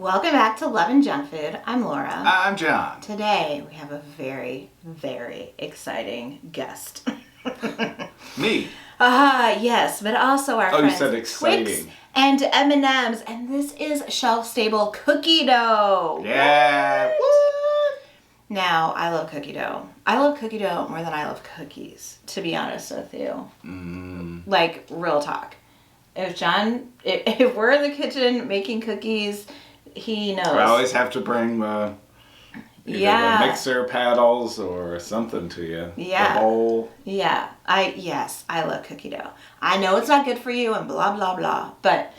Welcome back to Love and Junk Food. I'm Laura. I'm John. Today we have a very, very exciting guest. Me. Yes, but also our friends You said exciting. Twix and M&M's, and this is shelf-stable cookie dough. Yeah. What? Now, I love cookie dough. I love cookie dough more than I love cookies, to be honest with you. Like, real talk. If we're in the kitchen making cookies, he knows. I always have to bring the mixer paddles or something to you. Yeah. The bowl. Yeah. I love cookie dough. I know it's not good for you and blah, blah, blah. But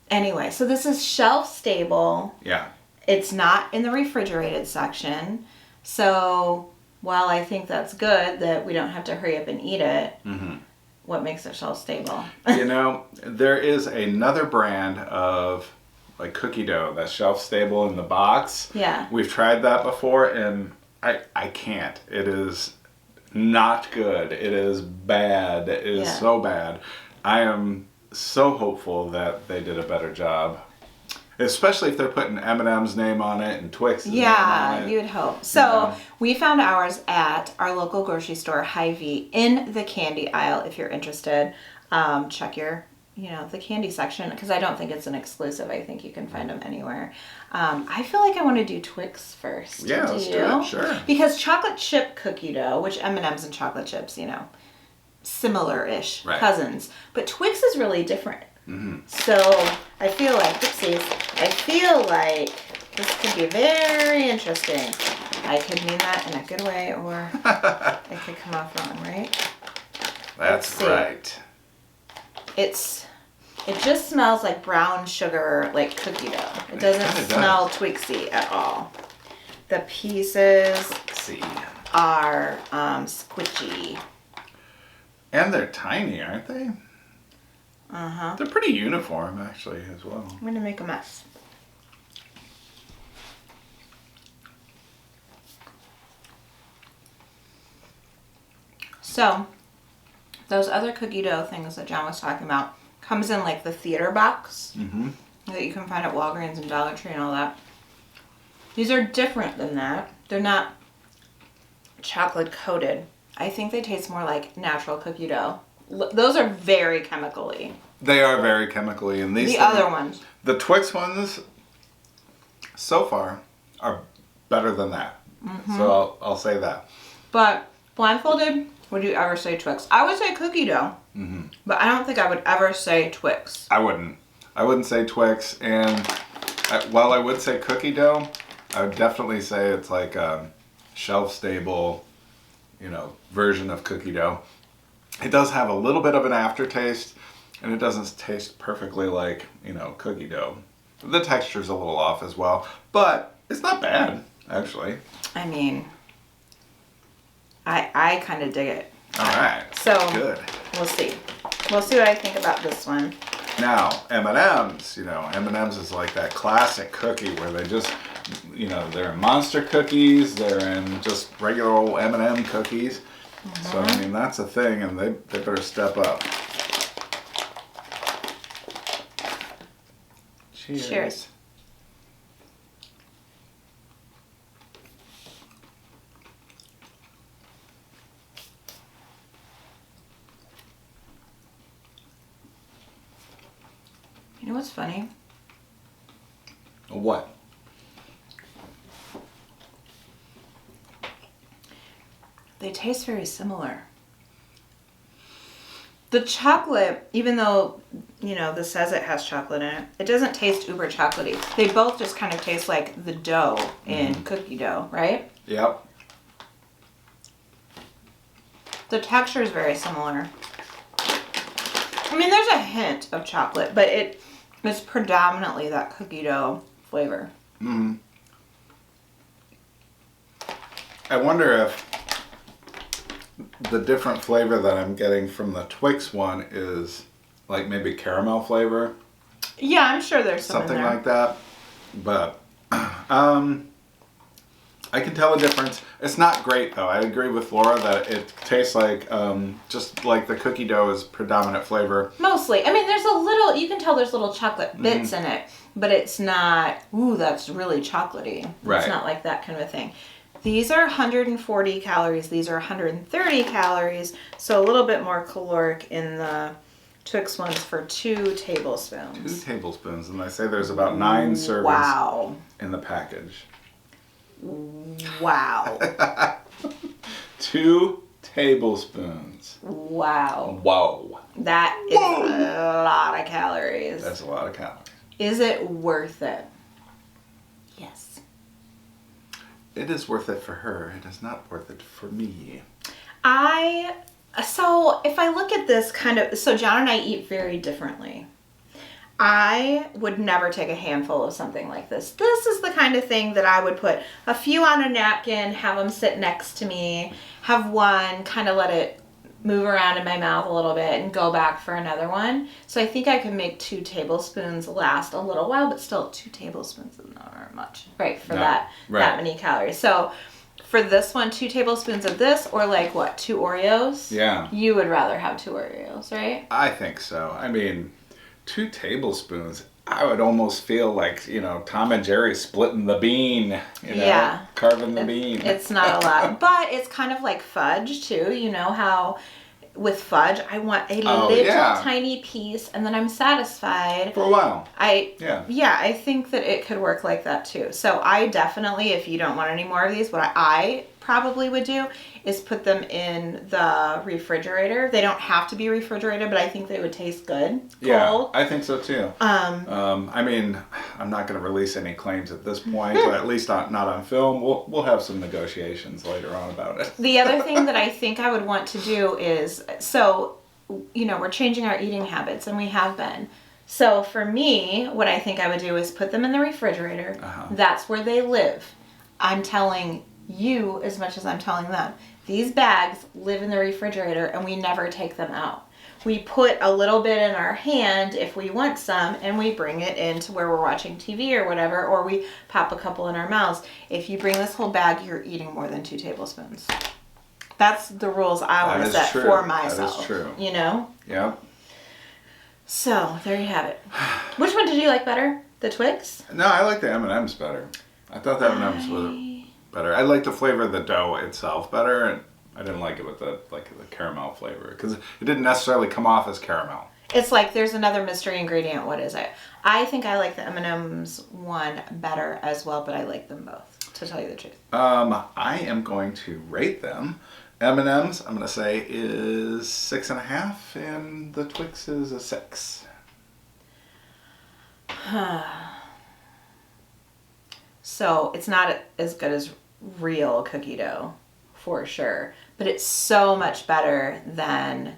anyway, so this is shelf stable. Yeah. It's not in the refrigerated section. So while I think that's good that we don't have to hurry up and eat it, what makes it shelf stable? You know, there is another brand of like cookie dough that's shelf stable in the box. Yeah. We've tried that before and I can't. It is not good. It is bad. It is so bad. I am so hopeful that they did a better job. Especially if they're putting M&M's name on it and Twix's name on it. You'd hope. So we found ours at our local grocery store, Hy-Vee, in the candy aisle. If you're interested, check the candy section, because I don't think it's an exclusive. I think you can find them anywhere. I feel like I want to do Twix first. Yeah, let's do it. Sure. Because chocolate chip cookie dough, which M&M's and chocolate chips, similar-ish cousins. But Twix is really different. So I feel like this could be very interesting. I could mean that in a good way, or it could come off wrong, right? That's right. It just smells like brown sugar, like cookie dough. It doesn't smell Twixy at all. The pieces are squishy. And they're tiny, aren't they? They're pretty uniform, actually, as well. I'm going to make a mess. So, those other cookie dough things that John was talking about comes in like the theater box that you can find at Walgreens and Dollar Tree and all that. These are different than that. They're not chocolate coated. I think they taste more like natural cookie dough. Those are very chemically. They are very chemically, and these other ones. The Twix ones, so far, are better than that. So I'll say that. But blindfolded, would you ever say Twix? I would say cookie dough, but I don't think I would ever say Twix. I wouldn't say Twix, and while I would say cookie dough, I would definitely say it's like a shelf-stable, version of cookie dough. It does have a little bit of an aftertaste, and it doesn't taste perfectly like, cookie dough. The texture's a little off as well, but it's not bad, actually. I mean, I kind of dig it. All right. So, good. We'll see. We'll see what I think about this one. Now, M&M's, M&M's is like that classic cookie where they just, they're in monster cookies, they're in just regular old M&M cookies. So, I mean, that's a thing, and they better step up. Cheers. You know what's funny? What? They taste very similar. The chocolate, even though, this says it has chocolate in it, it doesn't taste uber chocolatey. They both just kind of taste like the dough in cookie dough, right? Yep. The texture is very similar. I mean, there's a hint of chocolate, but it's predominantly that cookie dough flavor. I wonder if the different flavor that I'm getting from the Twix one is like maybe caramel flavor. Yeah, I'm sure there's something like that. But I can tell a difference. It's not great though. I agree with Laura that it tastes like just like the cookie dough is predominant flavor. Mostly. I mean, there's a little, you can tell there's little chocolate bits in it. but it's not, ooh, that's really chocolatey. Right. It's not like that kind of a thing. These are 140 calories. These are 130 calories. So a little bit more caloric in the Twix ones for 2 tablespoons. 2 tablespoons. And they say there's about 9 servings Wow. in the package. Wow. 2 tablespoons. Wow. Whoa. That is a lot of calories. That's a lot of calories. Is it worth it? Yes. It is worth it for her. It is not worth it for me. So if I look at this so John and I eat very differently. I would never take a handful of something like this. This is the kind of thing that I would put a few on a napkin, have them sit next to me, have one, kind of let it move around in my mouth a little bit and go back for another one. So I think I could make 2 tablespoons last a little while, but still 2 tablespoons is not very much, right, for that many calories. So for this one, 2 tablespoons of this, or like what, 2 Oreos? Yeah. You would rather have 2 Oreos, right? I think so. I mean, 2 tablespoons, I would almost feel like, Tom and Jerry splitting the bean, carving the bean. It's not a lot, but it's kind of like fudge too. You know how with fudge, I want a little tiny piece and then I'm satisfied. For a while. I think that it could work like that too. So I definitely, if you don't want any more of these, what I probably would do is put them in the refrigerator. They don't have to be refrigerated, but I think they would taste good cold. Yeah, I think so too. I mean, I'm not going to release any claims at this point, but at least not on film. We'll have some negotiations later on about it. The other thing that I think I would want to do is, we're changing our eating habits, and we have been. So for me, what I think I would do is put them in the refrigerator. That's where they live. I'm telling you as much as I'm telling them. These bags live in the refrigerator and we never take them out. We put a little bit in our hand if we want some and we bring it into where we're watching TV or whatever, or we pop a couple in our mouths. If you bring this whole bag, you're eating more than 2 tablespoons. That's the rules I want to set for myself. That is true. Yeah. So there you have it. Which one did you like better? The Twix? No, I like the M&M's better. I thought the M&M's were better. I like the flavor of the dough itself better, and I didn't like it with the caramel flavor because it didn't necessarily come off as caramel. It's like there's another mystery ingredient. What is it? I think I like the M&M's one better as well, but I like them both, to tell you the truth. I am going to rate them. M&M's, I'm going to say, is 6.5, and the Twix is a 6. So it's not as good as real cookie dough, for sure. But it's so much better than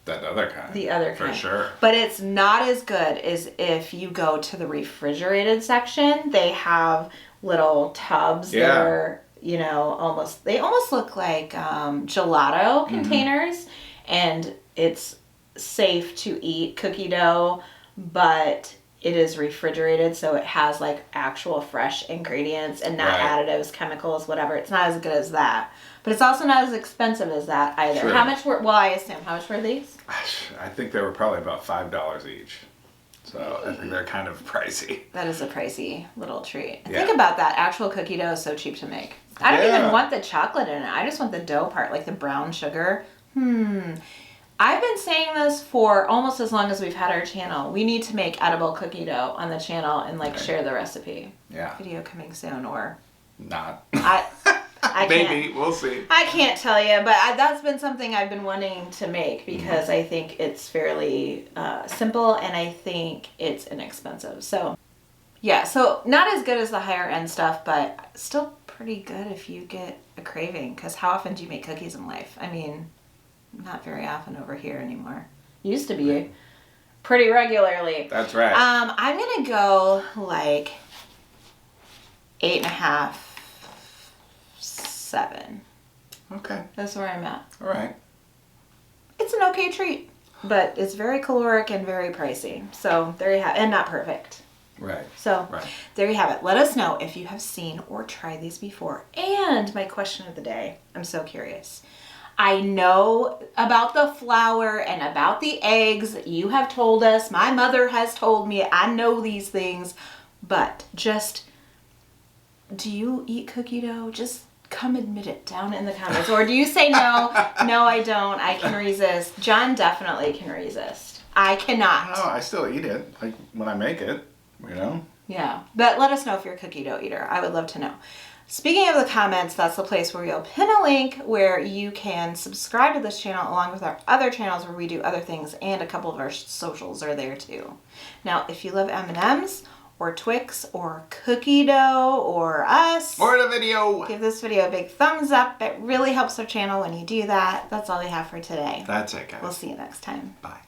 that other kind. The other kind. For sure. But it's not as good as if you go to the refrigerated section. They have little tubs that are, they almost look like gelato containers. And it's safe to eat cookie dough, but it is refrigerated, so it has like actual fresh ingredients and not additives, chemicals, whatever. It's not as good as that. But it's also not as expensive as that either. True. How much I assume, how much were these? I think they were probably about $5 each. So I think they're kind of pricey. That is a pricey little treat. Yeah. Think about that. Actual cookie dough is so cheap to make. I don't even want the chocolate in it. I just want the dough part, like the brown sugar. I've been saying this for almost as long as we've had our channel. We need to make edible cookie dough on the channel and share the recipe. Yeah. Video coming soon or not. I maybe we'll see. I can't tell you, but that's been something I've been wanting to make because I think it's fairly simple and I think it's inexpensive. So yeah, so not as good as the higher end stuff, but still pretty good if you get a craving. Because how often do you make cookies in life? I mean, not very often over here anymore. Used to be pretty regularly. That's right. I'm gonna go like 8.5, 7. Okay. That's where I'm at. All right. It's an okay treat, but it's very caloric and very pricey. So there you have it. And not perfect. Right. So there you have it. Let us know if you have seen or tried these before. And my question of the day, I'm so curious. I know about the flour and about the eggs. You have told us. My mother has told me. I know these things. But just, do you eat cookie dough? Just come admit it down in the comments. Or do you say no? No, I don't. I can resist. John definitely can resist. I cannot. No, I still eat it. Like when I make it, you know? Yeah. But let us know if you're a cookie dough eater. I would love to know. Speaking of the comments, that's the place where we'll pin a link where you can subscribe to this channel along with our other channels where we do other things, and a couple of our socials are there too. Now, if you love M&Ms or Twix or cookie dough or us, or the video, give this video a big thumbs up. It really helps our channel when you do that. That's all we have for today. That's it, guys. We'll see you next time. Bye.